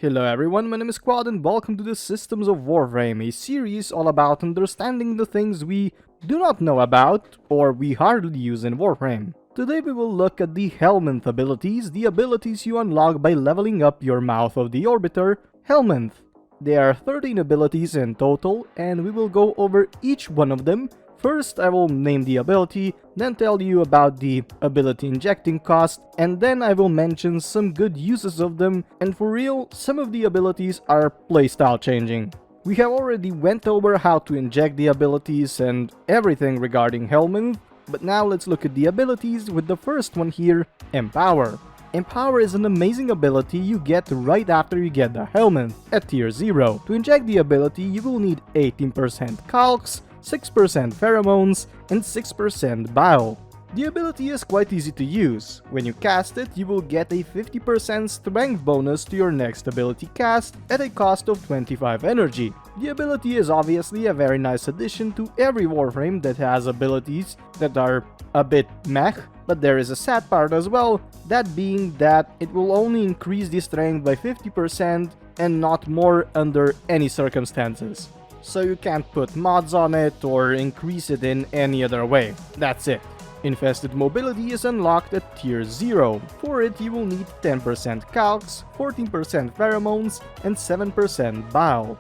Hello everyone, my name is Quad and welcome to the Systems of Warframe, a series all about understanding the things we do not know about or we hardly use in Warframe. Today we will look at the Helminth abilities, the abilities you unlock by leveling up your Mouth of the Orbiter, Helminth. There are 13 abilities in total and we will go over each one of them. First, I will name the ability, then tell you about the ability injecting cost, and then I will mention some good uses of them, and for real, some of the abilities are playstyle changing. We have already went over how to inject the abilities and everything regarding Helminth, but now let's look at the abilities with the first one here, Empower. Empower is an amazing ability you get right after you get the Helminth at tier 0. To inject the ability, you will need 18% calcs, 6% pheromones, and 6% bile. The ability is quite easy to use. When you cast it, you will get a 50% strength bonus to your next ability cast at a cost of 25 energy. The ability is obviously a very nice addition to every Warframe that has abilities that are a bit meh, but there is a sad part as well, that being that it will only increase the strength by 50% and not more under any circumstances. So you can't put mods on it or increase it in any other way. That's it. Infested mobility is unlocked at tier 0. For it you will need 10% calcs, 14% pheromones, and 7% bile.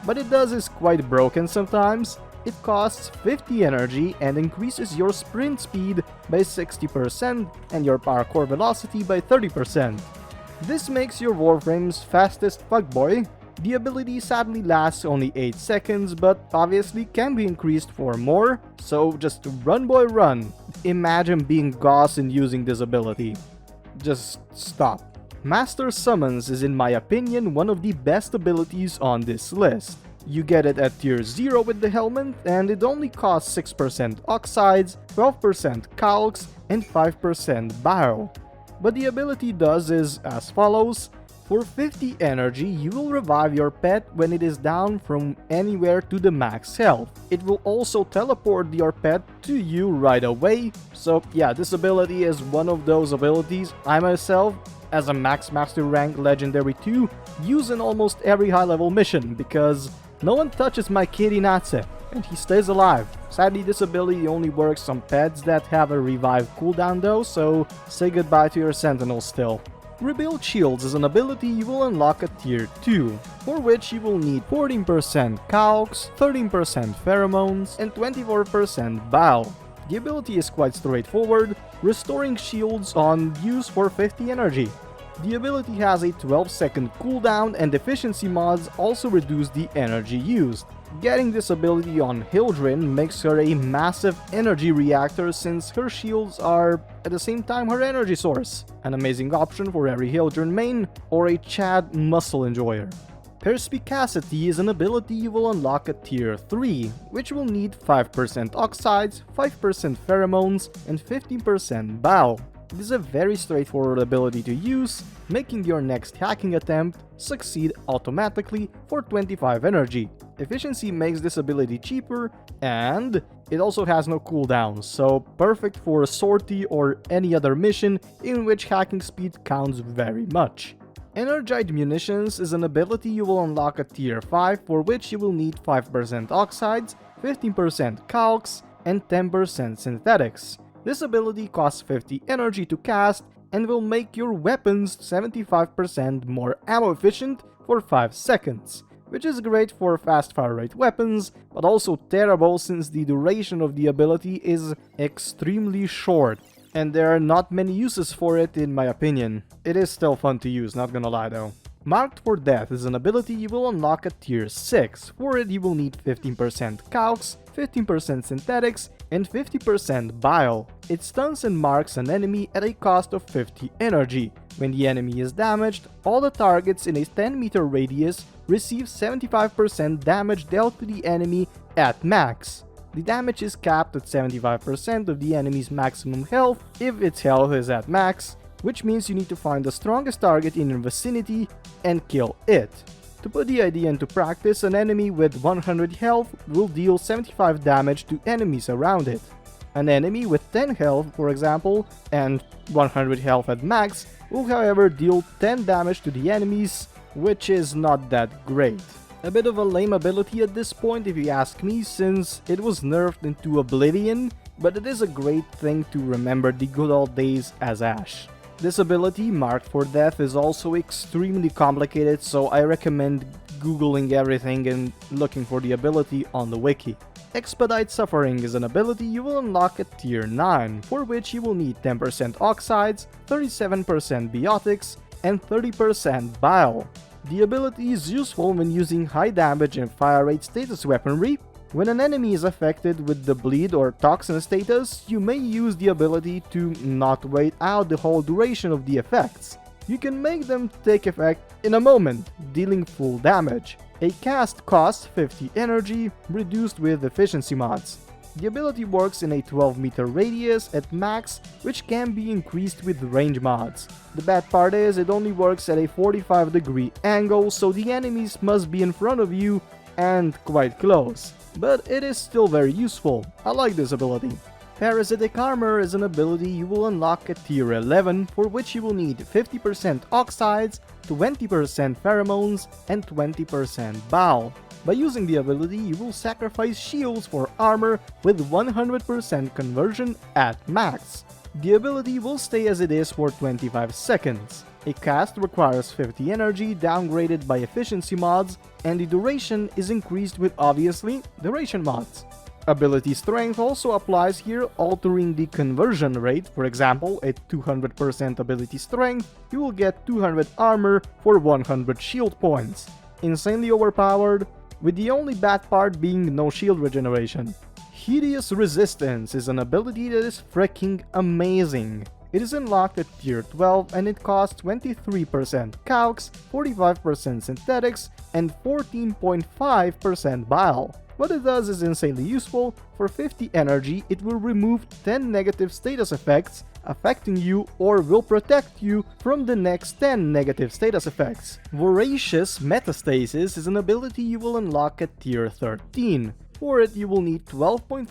But it is quite broken sometimes. It costs 50 energy and increases your sprint speed by 60% and your parkour velocity by 30%. This makes your Warframe's fastest fuckboy. The ability sadly lasts only 8 seconds, but obviously can be increased for more, so just run boy run. Imagine being Gauss and using this ability. Just stop. Master Summons is in my opinion one of the best abilities on this list. You get it at tier 0 with the Helminth and it only costs 6% oxides, 12% calcs, and 5% bile. But the ability does is as follows. For 50 energy, you will revive your pet when it is down from anywhere to the max health. It will also teleport your pet to you right away. So yeah, this ability is one of those abilities I myself, as a max master rank legendary 2, use in almost every high level mission because no one touches my kitty Natse and he stays alive. Sadly, this ability only works on pets that have a revive cooldown though, so say goodbye to your sentinel still. Rebuild Shields is an ability you will unlock at tier 2, for which you will need 14% calcs, 13% pheromones, and 24% bile. The ability is quite straightforward, restoring shields on use for 50 energy. The ability has a 12-second cooldown and efficiency mods also reduce the energy used. Getting this ability on Hildrin makes her a massive energy reactor since her shields are at the same time her energy source. An amazing option for every Hildrin main or a Chad muscle enjoyer. Perspicacity is an ability you will unlock at tier 3, which will need 5% oxides, 5% pheromones, and 15% bile. It is a very straightforward ability to use, making your next hacking attempt succeed automatically for 25 energy. Efficiency makes this ability cheaper, and it also has no cooldown, so perfect for a sortie or any other mission in which hacking speed counts very much. Energized Munitions is an ability you will unlock at tier 5, for which you will need 5% oxides, 15% calcs, and 10% synthetics. This ability costs 50 energy to cast and will make your weapons 75% more ammo efficient for 5 seconds, which is great for fast fire rate weapons, but also terrible since the duration of the ability is extremely short, and there are not many uses for it in my opinion. It is still fun to use, not gonna lie though. Marked for Death is an ability you will unlock at tier 6. For it you will need 15% calcs, 15% synthetics, and 50% bile. It stuns and marks an enemy at a cost of 50 energy. When the enemy is damaged, all the targets in a 10-meter radius receive 75% damage dealt to the enemy at max. The damage is capped at 75% of the enemy's maximum health if its health is at max, which means you need to find the strongest target in your vicinity and kill it. To put the idea into practice, an enemy with 100 health will deal 75 damage to enemies around it. An enemy with 10 health, for example, and 100 health at max, will however deal 10 damage to the enemies which is not that great. A bit of a lame ability at this point if you ask me, since it was nerfed into oblivion, but it is a great thing to remember the good old days as Ash. This ability, Marked for Death, is also extremely complicated, so I recommend googling everything and looking for the ability on the wiki. Expedite Suffering is an ability you will unlock at tier 9, for which you will need 10% Oxides, 37% Biotics, and 30% Bile. The ability is useful when using high damage and fire rate status weaponry. When an enemy is affected with the bleed or toxin status, you may use the ability to not wait out the whole duration of the effects. You can make them take effect in a moment, dealing full damage. A cast costs 50 energy, reduced with efficiency mods. The ability works in a 12-meter radius at max, which can be increased with range mods. The bad part is it only works at a 45-degree angle, so the enemies must be in front of you and quite close. But it is still very useful. I like this ability. Parasitic Armor is an ability you will unlock at tier 11, for which you will need 50% Oxides, 20% Pheromones, and 20% Bile. By using the ability, you will sacrifice shields for armor with 100% conversion at max. The ability will stay as it is for 25 seconds. A cast requires 50 energy, downgraded by efficiency mods, and the duration is increased with, obviously, duration mods. Ability Strength also applies here, altering the conversion rate. For example, at 200% ability strength, you will get 200 armor for 100 shield points. Insanely overpowered, with the only bad part being no shield regeneration. Hideous Resistance is an ability that is freaking amazing. It is unlocked at tier 12 and it costs 23% calcs, 45% synthetics, and 14.5% bile. What it does is insanely useful. For 50 energy, it will remove 10 negative status effects affecting you or will protect you from the next 10 negative status effects. Voracious Metastasis is an ability you will unlock at tier 13. For it, you will need 12.5%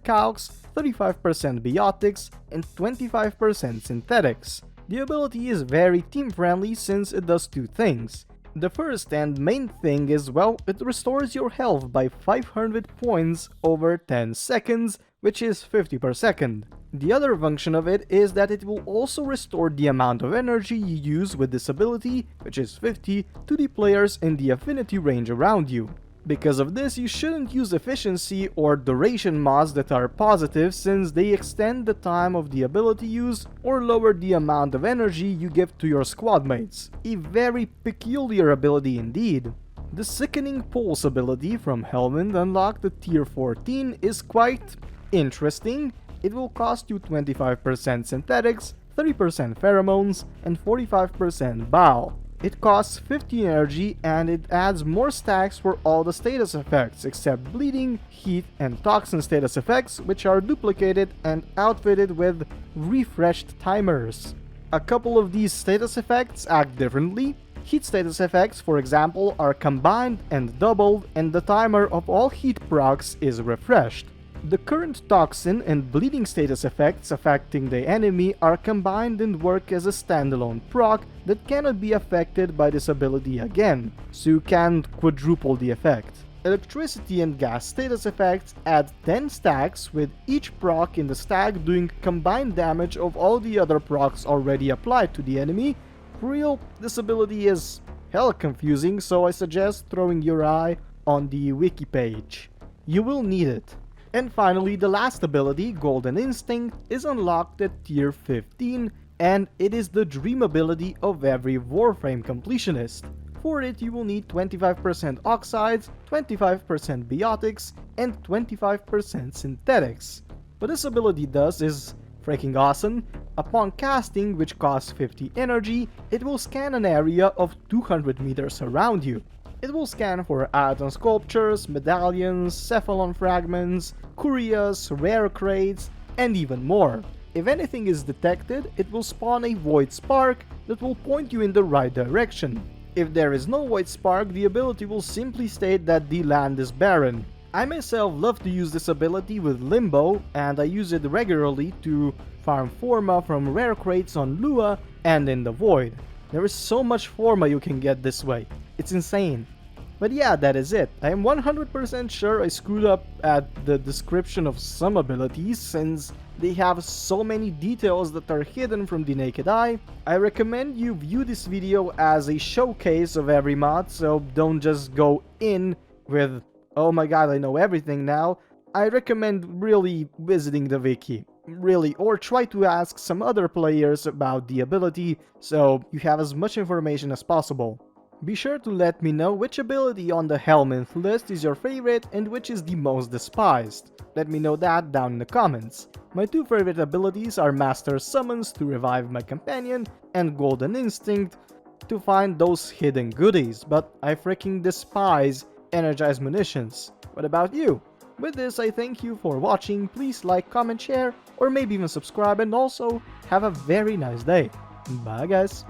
calcs, 35% biotics, and 25% synthetics. The ability is very team-friendly since it does two things. The first and main thing is, well, it restores your health by 500 points over 10 seconds, which is 50 per second. The other function of it is that it will also restore the amount of energy you use with this ability, which is 50, to the players in the affinity range around you. Because of this, you shouldn't use efficiency or duration mods that are positive, since they extend the time of the ability use or lower the amount of energy you give to your squad mates. A very peculiar ability indeed. The Sickening Pulse ability from Helminth, unlocked at tier 14, is quite interesting. It will cost you 25% synthetics, 30% pheromones, and 45% bile. It costs 50 energy and it adds more stacks for all the status effects except bleeding, heat, and toxin status effects, which are duplicated and outfitted with refreshed timers. A couple of these status effects act differently. Heat status effects, for example, are combined and doubled, and the timer of all heat procs is refreshed. The current toxin and bleeding status effects affecting the enemy are combined and work as a standalone proc that cannot be affected by this ability again, so you can't quadruple the effect. Electricity and gas status effects add 10 stacks, with each proc in the stack doing combined damage of all the other procs already applied to the enemy. For real, this ability is hella confusing, so I suggest throwing your eye on the wiki page. You will need it. And finally, the last ability, Golden Instinct, is unlocked at tier 15, and it is the dream ability of every Warframe completionist. For it, you will need 25% oxides, 25% biotics, and 25% synthetics. What this ability does is freaking awesome. Upon casting, which costs 50 energy, it will scan an area of 200 meters around you. It will scan for item sculptures, medallions, cephalon fragments, curias, rare crates, and even more. If anything is detected, it will spawn a void spark that will point you in the right direction. If there is no void spark, the ability will simply state that the land is barren. I myself love to use this ability with Limbo, and I use it regularly to farm Forma from rare crates on Lua and in the Void. There is so much forma you can get this way. It's insane. But yeah, that is it. I am 100% sure I screwed up at the description of some abilities since they have so many details that are hidden from the naked eye. I recommend you view this video as a showcase of every mod, so don't just go in with, oh my god, I know everything now. I recommend really visiting the wiki, really, or try to ask some other players about the ability so you have as much information as possible. Be sure to let me know which ability on the Helminth list is your favorite and which is the most despised. Let me know that down in the comments. My two favorite abilities are Master Summons to revive my companion and Golden Instinct to find those hidden goodies, but I freaking despise Energized Munitions. What about you? With this, I thank you for watching. Please like, comment, share, or maybe even subscribe, and also have a very nice day. Bye guys!